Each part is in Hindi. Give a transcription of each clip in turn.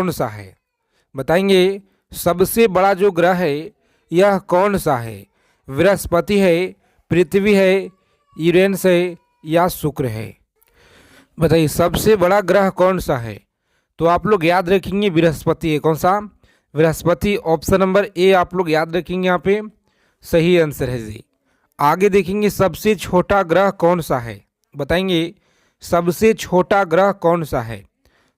कौन सा है? बताएंगे सबसे बड़ा जो ग्रह है यह कौन सा है? बृहस्पति है, पृथ्वी है, यूरेनस है या शुक्र है? बताइए सबसे बड़ा ग्रह कौन सा है? तो आप लोग याद रखेंगे बृहस्पति है। कौन सा? बृहस्पति। ऑप्शन नंबर ए आप लोग याद रखेंगे, यहाँ पे सही आंसर है जी। आगे देखेंगे सबसे छोटा ग्रह कौन सा है? बताएंगे सबसे छोटा ग्रह कौन सा है?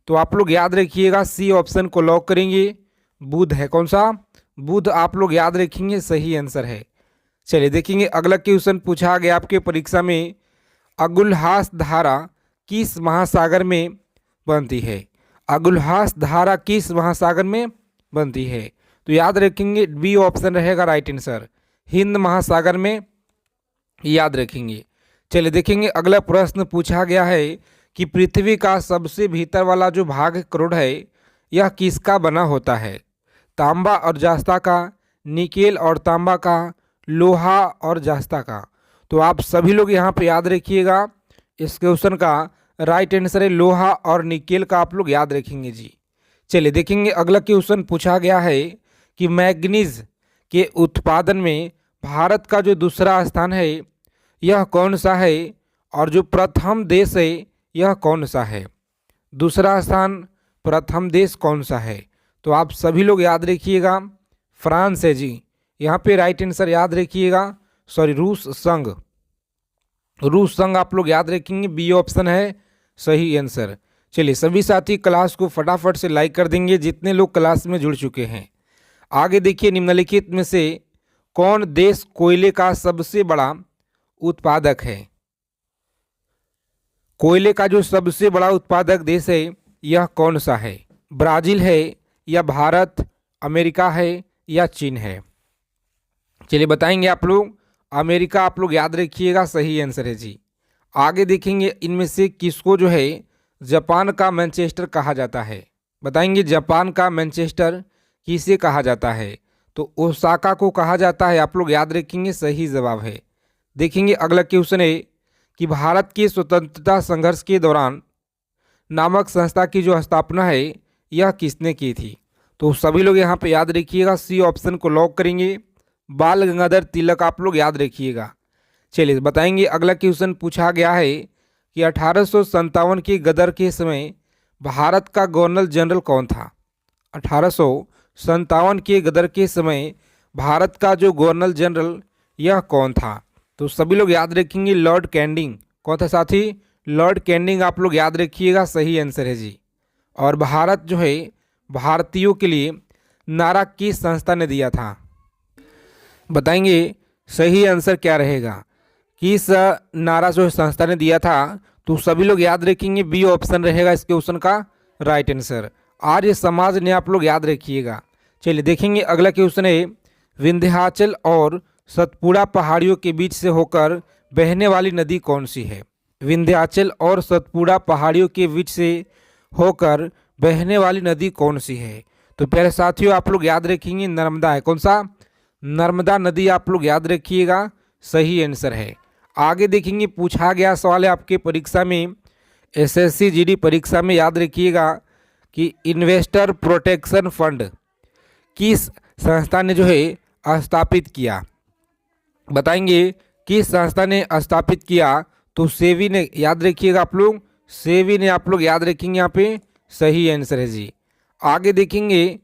तो आप लोग याद रखिएगा, सी ऑप्शन को लॉक करेंगे, बुध है। कौन सा? बुध आप लोग याद रखेंगे, सही आंसर है। चलिए देखेंगे अगला क्वेश्चन पूछा गया आपके परीक्षा में, अगुलहास धारा किस महासागर में बनती है? अगुलहास धारा किस महासागर में बनती है? तो याद रखेंगे बी ऑप्शन रहेगा राइट आंसर, हिंद महासागर में, याद रखेंगे। चलिए देखेंगे अगला प्रश्न पूछा गया है कि पृथ्वी का सबसे भीतर वाला जो भाग करोड़ है यह किसका बना होता है? तांबा और जास्ता का, निकेल और तांबा का, लोहा और जास्ता का? तो आप सभी लोग यहाँ पे याद रखिएगा, इस क्वेश्चन का राइट आंसर है लोहा और निकेल का, आप लोग याद रखेंगे जी। चलिए देखेंगे अगला क्वेश्चन पूछा गया है कि मैग्नीज के उत्पादन में भारत का जो दूसरा स्थान है यह कौन सा है? और जो प्रथम देश है यह कौन सा है? दूसरा स्थान, प्रथम देश कौन सा है? तो आप सभी लोग याद रखिएगा, फ्रांस है जी। यहाँ पे राइट आंसर याद रखिएगा, सॉरी रूस संघ, रूस संघ आप लोग याद रखेंगे, बी ऑप्शन है सही आंसर। चलिए सभी साथी क्लास को फटाफट से लाइक कर देंगे जितने लोग क्लास में जुड़ चुके हैं। आगे देखिए निम्नलिखित में से कौन देश कोयले का सबसे बड़ा उत्पादक है? कोयले का जो सबसे बड़ा उत्पादक देश है यह कौन सा है? ब्राजील है या भारत, अमेरिका है या चीन है? चलिए बताएंगे आप लोग, अमेरिका आप लोग याद रखिएगा, सही आंसर है जी। आगे देखेंगे इनमें से किसको जो है जापान का मैनचेस्टर कहा जाता है? बताएंगे जापान का मैनचेस्टर किसे कहा जाता है? तो ओसाका को कहा जाता है, आप लोग याद रखेंगे, सही जवाब है। देखेंगे अगला क्वेश्चन है कि भारत के स्वतंत्रता संघर्ष के दौरान नामक संस्था की जो स्थापना है यह किसने की थी? तो सभी लोग यहाँ पे याद रखिएगा, सी ऑप्शन को लॉक करेंगे, बाल गंगाधर तिलक आप लोग याद रखिएगा। चलिए बताएंगे अगला क्वेश्चन पूछा गया है कि 1857 की गदर के समय भारत का गवर्नर जनरल कौन था? 1857 के गदर के समय भारत का जो गवर्नर जनरल यह कौन था? तो सभी लोग याद रखेंगे लॉर्ड कैंडिंग। कौन था साथी? लॉर्ड कैंडिंग आप लोग याद रखिएगा, सही आंसर है जी। और भारत जो है भारतीयों के लिए नारा किस संस्था ने दिया था? बताएंगे सही आंसर क्या रहेगा, किस नारा जो संस्था ने दिया था? तो सभी लोग याद रखेंगे बी ऑप्शन रहेगा इस क्वेश्चन का राइट आंसर, आर्य समाज ने, आप लोग याद रखिएगा। चलिए देखेंगे अगला क्वेश्चन है, विंध्याचल और सतपुड़ा पहाड़ियों के बीच से होकर बहने वाली नदी कौन सी है? विंध्याचल और सतपुड़ा पहाड़ियों के बीच से होकर बहने वाली नदी कौन सी है? तो प्यारे साथियों आप लोग याद रखेंगे नर्मदा है। कौन सा? नर्मदा नदी आप लोग याद रखिएगा, सही आंसर है। आगे देखेंगे पूछा गया सवाल है आपके परीक्षा में, एसएससी जीडी परीक्षा में, याद रखिएगा कि इन्वेस्टर प्रोटेक्शन फंड किस संस्था ने जो है स्थापित किया? बताएंगे किस संस्था ने स्थापित किया? तो सेवी ने, याद रखिएगा आप लोग, सेवी ने आप लोग याद रखेंगे, यहाँ पे सही आंसर है जी। आगे देखेंगे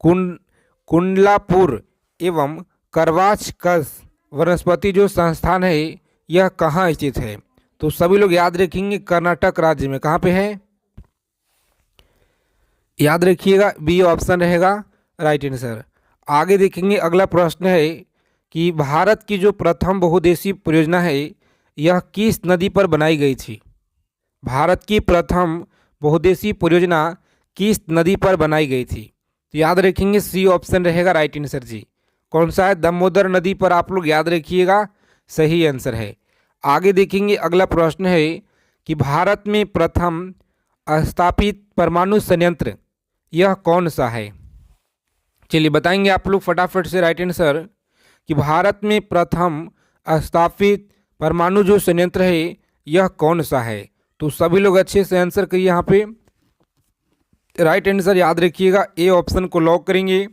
कुंडलापुर एवं करवाच कस वनस्पति जो संस्थान है यह कहाँ स्थित है? तो सभी लोग याद रखेंगे कर्नाटक राज्य में। कहाँ पे है? याद रखिएगा बी ऑप्शन रहेगा राइट आंसर। आगे देखेंगे अगला प्रश्न है कि भारत की जो प्रथम बहुउद्देशीय परियोजना है यह किस नदी पर बनाई गई थी? भारत की प्रथम बहुउद्देशीय परियोजना किस नदी पर बनाई गई थी? तो याद रखेंगे सी ऑप्शन रहेगा राइट आंसर जी। कौन सा है? दामोदर नदी पर, आप लोग याद रखिएगा, सही आंसर है। आगे देखेंगे अगला प्रश्न है कि भारत में प्रथम स्थापित परमाणु संयंत्र यह कौन सा है? चलिए बताएंगे आप लोग फटाफट से राइट आंसर कि भारत में प्रथम स्थापित परमाणु जो संयंत्र है यह कौन सा है? तो सभी लोग अच्छे से आंसर करिए यहाँ पे, राइट आंसर याद रखिएगा, ए ऑप्शन को लॉक करेंगे।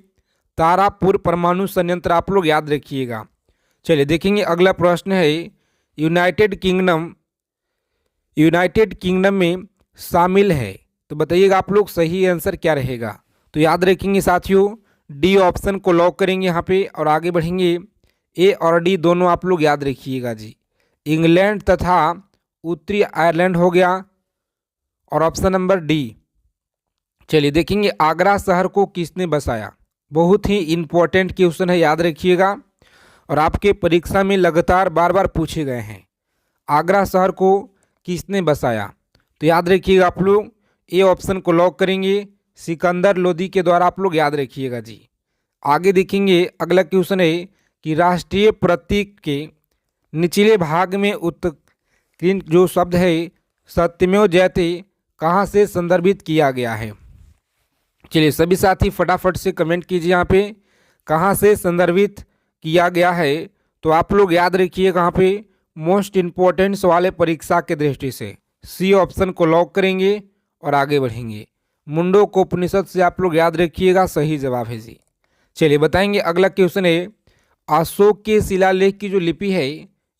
तारापुर परमाणु संयंत्र आप लोग याद रखिएगा। चलिए देखेंगे अगला प्रश्न है, यूनाइटेड किंगडम में शामिल है, तो बताइएगा आप लोग सही आंसर क्या रहेगा। तो याद रखेंगे साथियों, डी ऑप्शन को लॉक करेंगे यहाँ पे और आगे बढ़ेंगे। ए और डी दोनों आप लोग याद रखिएगा जी। इंग्लैंड तथा उत्तरी आयरलैंड हो गया और ऑप्शन नंबर डी। चलिए देखेंगे आगरा शहर को किसने बसाया। बहुत ही इम्पोर्टेंट क्वेश्चन है, याद रखिएगा और आपके परीक्षा में लगातार बार बार पूछे गए हैं। आगरा शहर को किसने बसाया, तो याद रखिएगा आप लोग ए ऑप्शन को लॉक करेंगे। सिकंदर लोदी के द्वारा आप लोग याद रखिएगा जी। आगे देखेंगे अगला क्वेश्चन है कि राष्ट्रीय प्रतीक के निचले भाग में उत्कीर्ण जो शब्द है सत्यमेव जयते कहाँ से संदर्भित किया गया है। चलिए सभी साथी फटाफट से कमेंट कीजिए यहाँ पे कहाँ से संदर्भित किया गया है। तो आप लोग याद रखिए कहाँ पे, मोस्ट इम्पोर्टेंट सवाल है परीक्षा के दृष्टि से। सी ऑप्शन को लॉक करेंगे और आगे बढ़ेंगे। मुंडकोपनिषद से आप लोग याद रखिएगा, सही जवाब है जी। चलिए बताएंगे अगला क्वेश्चन है, अशोक के शिलालेख की जो लिपि है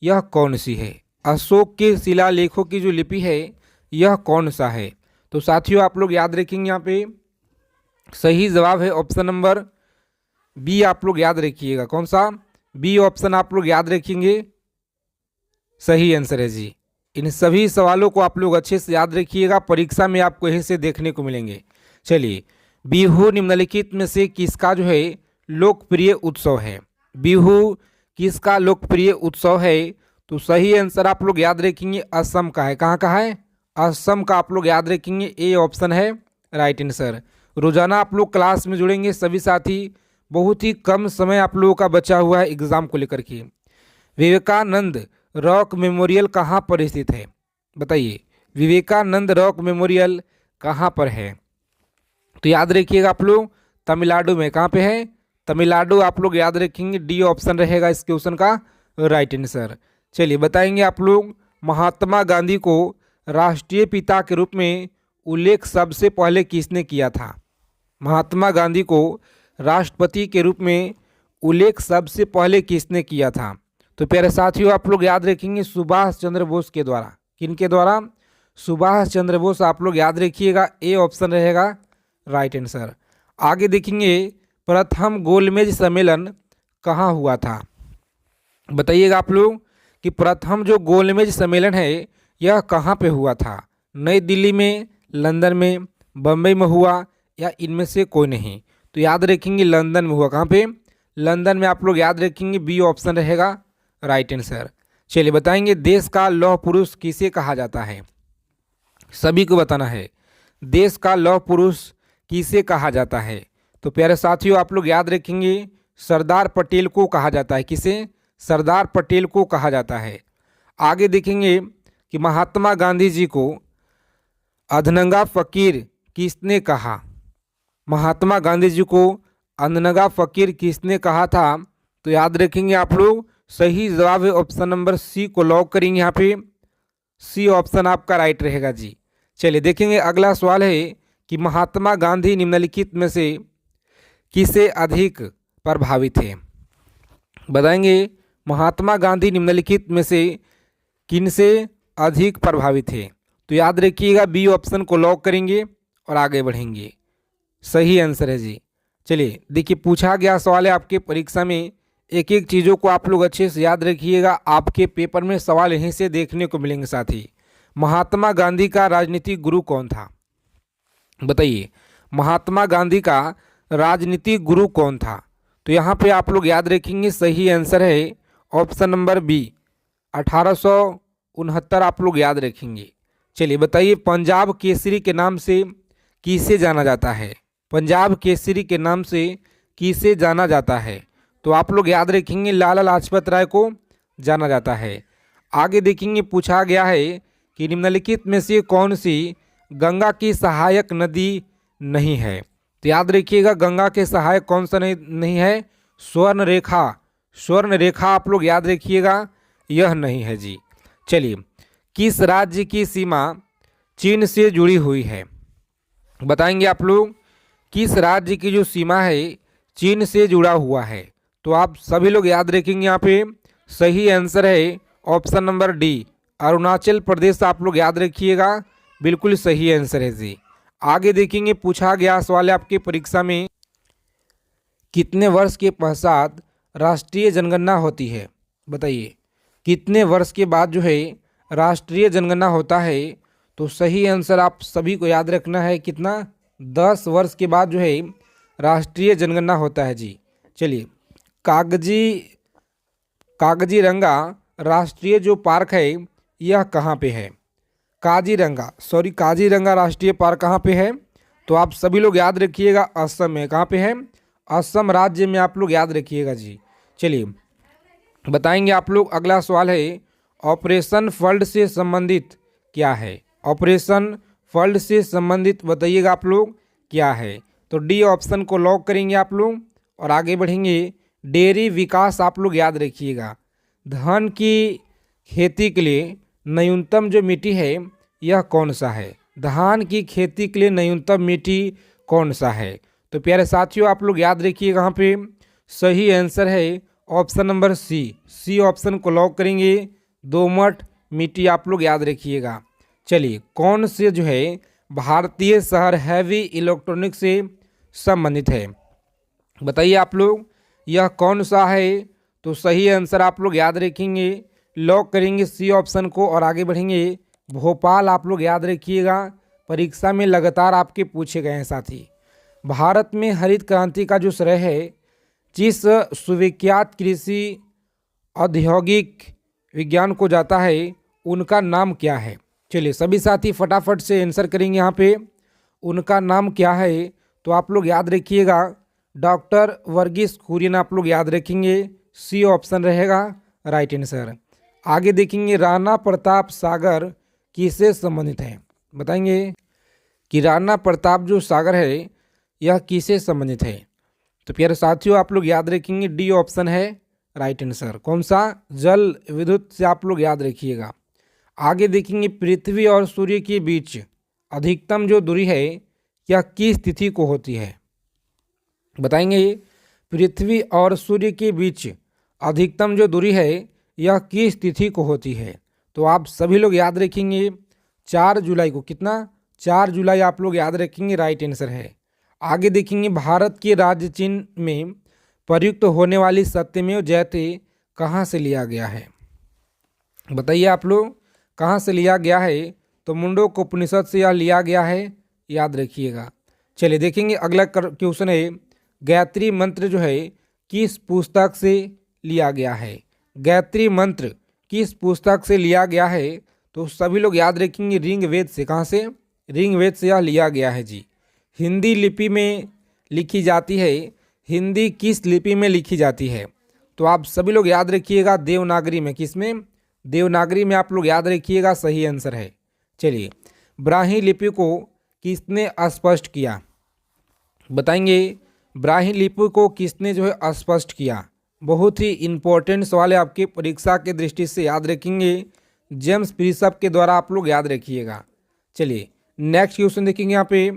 यह कौन सी है। अशोक के शिलालेखों की जो लिपि है यह कौन सा है। तो साथियों आप लोग याद रखेंगे यहाँ पे सही जवाब है ऑप्शन नंबर बी। आप लोग याद रखिएगा कौन सा, बी ऑप्शन आप लोग याद रखेंगे, सही आंसर है जी। इन सभी सवालों को आप लोग अच्छे से याद रखिएगा, परीक्षा में आपको यहीं से देखने को मिलेंगे। चलिए बिहू निम्नलिखित में से किसका जो है लोकप्रिय उत्सव है। बिहू किसका लोकप्रिय उत्सव है, तो सही आंसर आप लोग याद रखेंगे असम का है। कहाँ का है, असम का आप लोग याद रखेंगे, ए ऑप्शन है राइट आंसर। रोजाना आप लोग क्लास में जुड़ेंगे सभी साथी, बहुत ही कम समय आप लोगों का बचा हुआ है एग्जाम को लेकर के। विवेकानंद रॉक मेमोरियल कहाँ पर स्थित है, बताइए विवेकानंद रॉक मेमोरियल कहाँ पर है। तो याद रखिएगा आप लोग तमिलनाडु में। कहाँ पे है, तमिलनाडु आप लोग याद रखेंगे, डी ऑप्शन रहेगा इस क्वेश्चन का राइट आंसर। चलिए बताएंगे आप लोग महात्मा गांधी को राष्ट्रीय पिता के रूप में उल्लेख सबसे पहले किसने किया था। महात्मा गांधी को राष्ट्रपति के रूप में उल्लेख सबसे पहले किसने किया था। तो प्यारे साथियों आप लोग याद रखेंगे सुभाष चंद्र बोस के द्वारा। किनके द्वारा, सुभाष चंद्र बोस आप लोग याद रखिएगा, ए ऑप्शन रहेगा राइट आंसर। आगे देखेंगे प्रथम गोलमेज सम्मेलन कहाँ हुआ था, बताइएगा आप लोग कि प्रथम जो गोलमेज सम्मेलन है यह कहाँ पे हुआ था। नई दिल्ली में, लंदन में, बम्बई में हुआ या इनमें से कोई नहीं। तो याद रखेंगे लंदन में हुआ। कहाँ पे, लंदन में आप लोग याद रखेंगे, बी ऑप्शन रहेगा राइट आंसर। चलिए बताएंगे देश का लौह पुरुष किसे कहा जाता है, सभी को बताना है देश का लौह पुरुष किसे कहा जाता है। तो प्यारे साथियों आप लोग याद रखेंगे सरदार पटेल को कहा जाता है। किसे, सरदार पटेल को कहा जाता है। आगे देखेंगे कि महात्मा गांधी जी को अधनंगा फकीर किसने कहा। महात्मा गांधी जी को अधनंगा फकीर किसने कहा था। तो याद रखेंगे आप लोग सही जवाब है ऑप्शन नंबर सी को लॉक करेंगे यहाँ पे, सी ऑप्शन आपका राइट रहेगा जी। चलिए देखेंगे अगला सवाल है कि महात्मा गांधी निम्नलिखित में से किसे अधिक प्रभावित थे, बताएंगे महात्मा गांधी निम्नलिखित में से किनसे अधिक प्रभावित थे। तो याद रखिएगा बी ऑप्शन को लॉक करेंगे और आगे बढ़ेंगे, सही आंसर है जी। चलिए देखिए पूछा गया सवाल है आपके परीक्षा में, एक एक चीज़ों को आप लोग अच्छे से याद रखिएगा, आपके पेपर में सवाल यहीं से देखने को मिलेंगे। साथ ही महात्मा गांधी का राजनीतिक गुरु कौन था, बताइए महात्मा गांधी का राजनीतिक गुरु कौन था। तो यहाँ पे आप लोग याद रखेंगे सही आंसर है ऑप्शन नंबर बी 1869 आप लोग याद रखेंगे। चलिए बताइए पंजाब केसरी के नाम से किसे जाना जाता है, पंजाब केसरी के नाम से किसे जाना जाता है। तो आप लोग याद रखेंगे लाला लाजपत राय को जाना जाता है। आगे देखेंगे पूछा गया है कि निम्नलिखित में से कौन सी गंगा की सहायक नदी नहीं है। तो याद रखिएगा गंगा के सहायक कौन सा नहीं है, स्वर्ण रेखा, स्वर्ण रेखा आप लोग याद रखिएगा यह नहीं है जी। चलिए किस राज्य की सीमा चीन से जुड़ी हुई है, बताएंगे आप लोग किस राज्य की जो सीमा है चीन से जुड़ा हुआ है। तो आप सभी लोग याद रखेंगे यहाँ पे सही आंसर है option number D, Arunachal Pradesh. आप लोग याद रखिएगा, बिल्कुल सही आंसर है जी। आगे देखेंगे, पूछा गया सवाल है आपकी परीक्षा में, कितने वर्ष के पश्चात राष्ट्रीय जनगणना होती है। बताइए कितने वर्ष के बाद जो है राष्ट्रीय जनगणना होता है। तो सही आंसर आप सभी को याद रखना है, कितना, 10 वर्ष के बाद जो है राष्ट्रीय जनगणना होता है जी। चलिए, कागजी कागजीरंगा राष्ट्रीय जो पार्क है यह कहाँ पे है। काजीरंगा राष्ट्रीय पार्क कहाँ पे है। तो आप सभी लोग याद रखिएगा, असम में। कहाँ पे है, असम राज्य में। आप लोग याद रखिएगा जी। चलिए बताएंगे आप लोग, अगला सवाल है ऑपरेशन फ्लड से संबंधित क्या है। ऑपरेशन फ्लड से संबंधित बताइएगा आप लोग क्या है। तो डी ऑप्शन को लॉक करेंगे आप लोग और आगे बढ़ेंगे। डेयरी विकास आप लोग याद रखिएगा, धान की खेती के लिए न्यूनतम जो मिट्टी है यह कौन सा है। धान की खेती के लिए न्यूनतम मिट्टी कौन सा है। तो प्यारे साथियों आप लोग याद रखिएगा, यहाँ पे सही आंसर है ऑप्शन नंबर सी ऑप्शन को लॉक करेंगे, दोमट मिट्टी। आप लोग याद रखिएगा। चलिए, कौन से जो है भारतीय शहर हैवी इलेक्ट्रॉनिक से संबंधित है। बताइए आप लोग यह कौन सा है। तो सही आंसर आप लोग याद रखेंगे, लॉक करेंगे सी ऑप्शन को और आगे बढ़ेंगे। भोपाल आप लोग याद रखिएगा, परीक्षा में लगातार आपके पूछे गए हैं साथी। भारत में हरित क्रांति का जो श्रेय है जिस सुविख्यात कृषि औद्योगिक विज्ञान को जाता है उनका नाम क्या है। चलिए सभी साथी फटाफट से आंसर करेंगे यहाँ पे, उनका नाम क्या है। तो आप लोग याद रखिएगा, डॉक्टर वर्गीस कुरियन। आप लोग याद रखेंगे, सी ऑप्शन रहेगा राइट आंसर। आगे देखेंगे, राणा प्रताप सागर किससे संबंधित है। बताएंगे कि राणा प्रताप जो सागर है यह किससे संबंधित है। तो प्यारे साथियों आप लोग याद रखेंगे, डी ऑप्शन है राइट आंसर। कौन सा, जल विद्युत से आप लोग याद रखिएगा। आगे देखेंगे, पृथ्वी और सूर्य के बीच अधिकतम जो दूरी है यह किस तिथि को होती है। बताएंगे, पृथ्वी और सूर्य के बीच अधिकतम जो दूरी है यह किस तिथि को होती है। तो आप सभी लोग याद रखेंगे 4 जुलाई को। कितना, 4 जुलाई आप लोग याद रखेंगे, राइट आंसर है। आगे देखेंगे, भारत के राज्य चिन्ह में प्रयुक्त होने वाली सत्यमेव जयते कहाँ से लिया गया है। बताइए आप लोग कहाँ से लिया गया है। तो मुंडक उपनिषद से यह लिया गया है, याद रखिएगा। चलिए देखेंगे, अगला क्वेश्चन है, गायत्री मंत्र जो है किस पुस्तक से लिया गया है। गायत्री मंत्र किस पुस्तक से लिया गया है। तो सभी लोग याद रखेंगे, ऋग्वेद से। कहाँ से, ऋग्वेद से यह लिया गया है जी। हिंदी लिपि में लिखी जाती है, हिंदी किस लिपि में लिखी जाती है। तो आप सभी लोग याद रखिएगा, देवनागरी में। किस में, देवनागरी में। आप लोग याद रखिएगा, सही आंसर है। चलिए, ब्राह्मी लिपि को किसने स्पष्ट किया। बताएंगे, ब्राह्मी लिपि को किसने जो है स्पष्ट किया। बहुत ही इंपॉर्टेंट सवाल है, आपकी परीक्षा के दृष्टि से याद रखेंगे, जेम्स प्रिसप के द्वारा। आप लोग याद रखिएगा। चलिए नेक्स्ट क्वेश्चन देखेंगे, यहाँ पे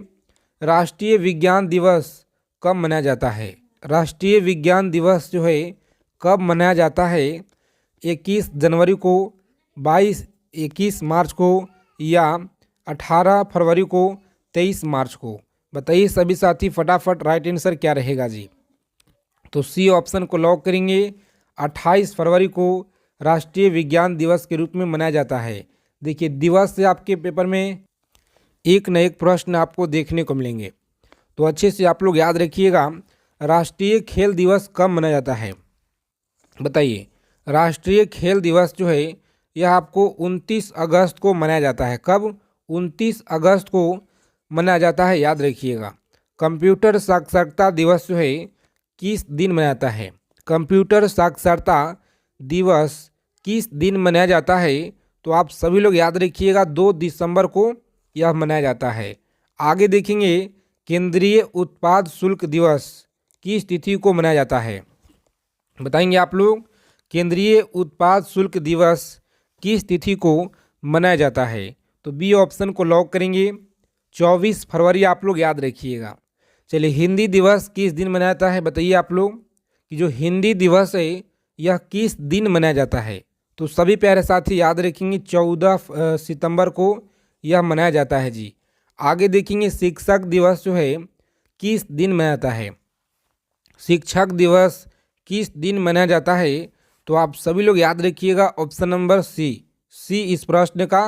राष्ट्रीय विज्ञान दिवस कब मनाया जाता है। राष्ट्रीय विज्ञान दिवस जो है कब मनाया जाता है। 21 जनवरी को, 21 मार्च को, या 18 फरवरी को, 23 मार्च को। बताइए सभी साथी फटाफट, राइट आंसर क्या रहेगा जी। तो सी ऑप्शन को लॉक करेंगे, 28 फरवरी को राष्ट्रीय विज्ञान दिवस के रूप में मनाया जाता है। देखिए, दिवस से आपके पेपर में एक न एक प्रश्न आपको देखने को मिलेंगे, तो अच्छे से आप लोग याद रखिएगा। राष्ट्रीय खेल दिवस कब मनाया जाता है। बताइए, राष्ट्रीय खेल दिवस जो है यह आपको 29 अगस्त को मनाया जाता है। कब, 29 अगस्त को मनाया जाता है, याद रखिएगा। कंप्यूटर साक्षरता दिवस जो है किस दिन मनाया जाता है। कंप्यूटर साक्षरता दिवस किस दिन मनाया जाता है। तो आप सभी लोग याद रखिएगा, 2 दिसंबर को यह मनाया जाता है। आगे देखेंगे, केंद्रीय उत्पाद शुल्क दिवस किस तिथि को मनाया जाता है। बताएंगे आप लोग, केंद्रीय उत्पाद शुल्क दिवस किस तिथि को मनाया जाता है। तो बी ऑप्शन को लॉक करेंगे, 24 फरवरी आप लोग याद रखिएगा। चलिए, हिंदी दिवस किस दिन मनाया जाता है बताइए आप लोग, कि जो हिंदी दिवस है यह किस दिन मनाया जाता है। तो सभी प्यारे साथी याद रखेंगे 14 सितंबर को यह मनाया जाता है जी। आगे देखेंगे शिक्षक दिवस जो है किस दिन मनाया जाता है। शिक्षक दिवस किस दिन मनाया जाता है, तो आप सभी लोग याद रखिएगा ऑप्शन नंबर सी इस प्रश्न का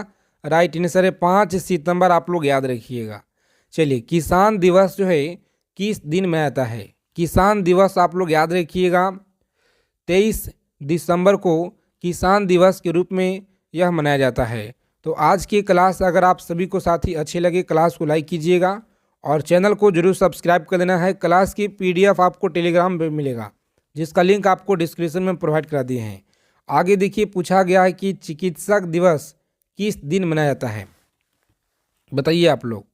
राइट आंसर है। 5 सितंबर आप लोग याद रखिएगा। चलिए, किसान दिवस जो है किस दिन मनाया जाता है। किसान दिवस आप लोग याद रखिएगा 23 दिसंबर को किसान दिवस के रूप में यह मनाया जाता है। तो आज की क्लास अगर आप सभी को साथी अच्छे लगे, क्लास को लाइक कीजिएगा और चैनल को जरूर सब्सक्राइब कर देना है। क्लास की PDF आपको टेलीग्राम पे मिलेगा, जिसका लिंक आपको डिस्क्रिप्शन में प्रोवाइड करा दिए हैं। आगे देखिए, पूछा गया है कि चिकित्सक दिवस किस दिन मनाया जाता है, बताइए आप लोग।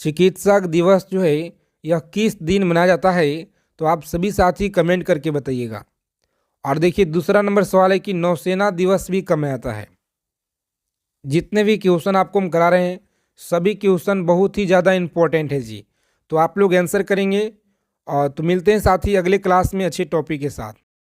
चिकित्सक दिवस जो है यह किस दिन मनाया जाता है, तो आप सभी साथी कमेंट करके बताइएगा। और देखिए, दूसरा नंबर सवाल है कि नौसेना दिवस भी कब मनाया जाता है। जितने भी क्वेश्चन आपको हम करा रहे हैं सभी क्वेश्चन बहुत ही ज़्यादा इम्पोर्टेंट है जी। तो आप लोग आंसर करेंगे। और तो मिलते हैं साथी अगले क्लास में अच्छे टॉपिक के साथ।